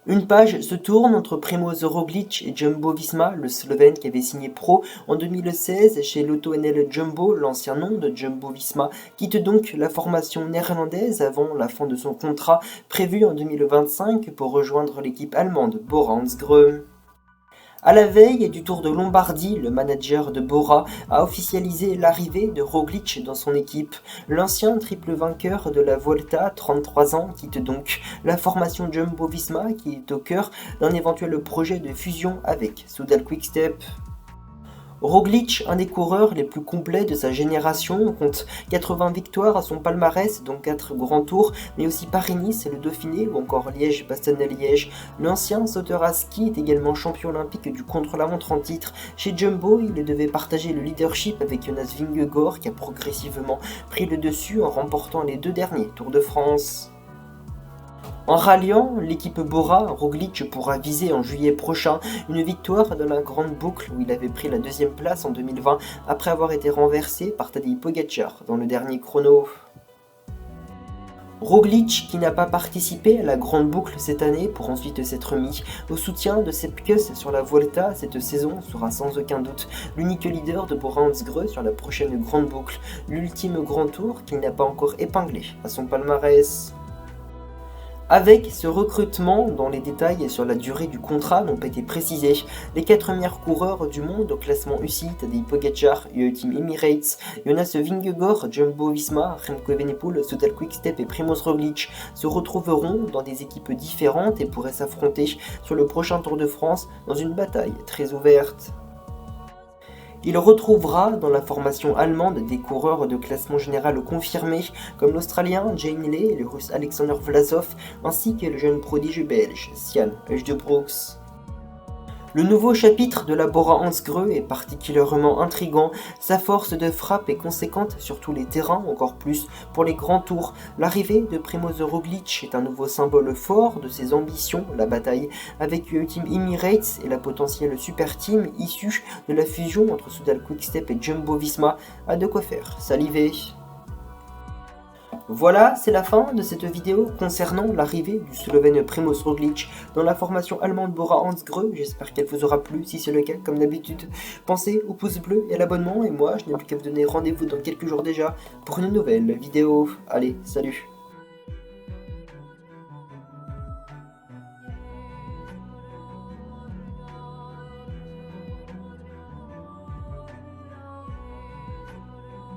Une page se tourne entre Primoz Roglic et Jumbo-Visma, le Slovène qui avait signé pro en 2016 chez Lotto NL Jumbo, l'ancien nom de Jumbo-Visma, quitte donc la formation néerlandaise avant la fin de son contrat prévu en 2025 pour rejoindre l'équipe allemande Bora-Hansgrohe. À la veille du Tour de Lombardie, le manager de Bora a officialisé l'arrivée de Roglic dans son équipe. L'ancien triple vainqueur de la Vuelta, 33 ans, quitte donc la formation Jumbo-Visma qui est au cœur d'un éventuel projet de fusion avec Soudal Quick-Step. Roglic, un des coureurs les plus complets de sa génération, compte 80 victoires à son palmarès, dont 4 grands tours, mais aussi Paris-Nice et le Dauphiné, ou encore Liège-Bastogne-Liège. L'ancien sauteur à ski est également champion olympique du contre-la-montre en titre. Chez Jumbo, il devait partager le leadership avec Jonas Vingegaard, qui a progressivement pris le dessus en remportant les 2 derniers Tours de France. En ralliant l'équipe Bora, Roglic pourra viser en juillet prochain une victoire dans la grande boucle où il avait pris la 2e place en 2020 après avoir été renversé par Tadej Pogačar dans le dernier chrono. Roglic qui n'a pas participé à la grande boucle cette année pour ensuite s'être mis au soutien de Sepp Kuss sur la Vuelta cette saison sera sans aucun doute l'unique leader de Bora-Hansgrohe sur la prochaine grande boucle, l'ultime grand tour qu'il n'a pas encore épinglé à son palmarès. Avec ce recrutement, dont les détails sur la durée du contrat n'ont pas été précisés, les 4 meilleurs coureurs du monde au classement UCI, Tadej Pogačar, Team Emirates, Jonas Vingegaard, Jumbo-Visma, Remco Evenepoel, Soudal Quick-Step et Primoz Roglic se retrouveront dans des équipes différentes et pourraient s'affronter sur le prochain Tour de France dans une bataille très ouverte. Il retrouvera dans la formation allemande des coureurs de classement général confirmés comme l'Australien Jane Lay et le Russe Alexander Vlasov ainsi que le jeune prodige belge Sian Heusdebroeks. Le nouveau chapitre de la Bora-Hansgrohe est particulièrement intrigant, sa force de frappe est conséquente sur tous les terrains, encore plus pour les grands tours. L'arrivée de Primoz Roglic est un nouveau symbole fort de ses ambitions, la bataille avec Team Emirates et la potentielle super team issue de la fusion entre Soudal Quick-Step et Jumbo-Visma a de quoi faire saliver. Voilà, c'est la fin de cette vidéo concernant l'arrivée du Slovène Primoz Roglic dans la formation allemande Bora-Hansgrohe. J'espère qu'elle vous aura plu. Si c'est le cas, comme d'habitude, pensez au pouce bleu et à l'abonnement. Et moi, je n'ai plus qu'à vous donner rendez-vous dans quelques jours déjà pour une nouvelle vidéo. Allez, salut!